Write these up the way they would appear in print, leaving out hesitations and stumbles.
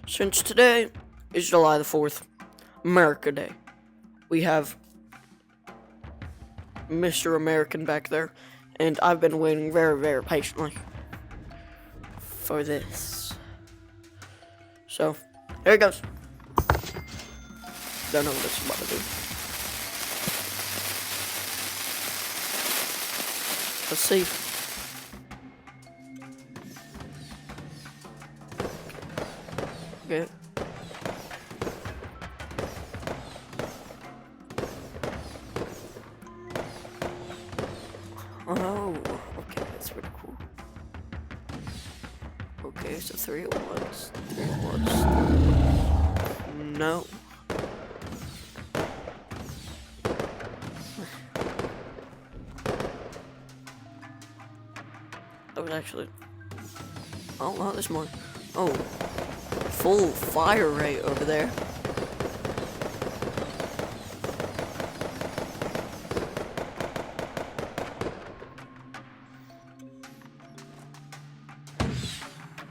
Since today is July the 4th, America Day, we have Mr. American back there, and I've been waiting very, very patiently for this. So, here it goes. Don't know what this is about to do. Let's see. Okay. Oh, okay, that's pretty cool. Okay, so 3 at once. 3 at once. No. That was actually... Oh, wow, there's more. Oh, full fire rate over there.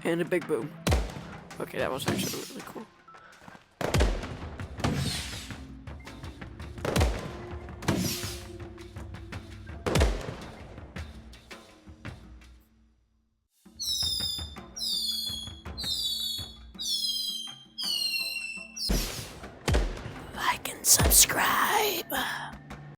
And a big boom. Okay, that was actually really cool. Like and subscribe.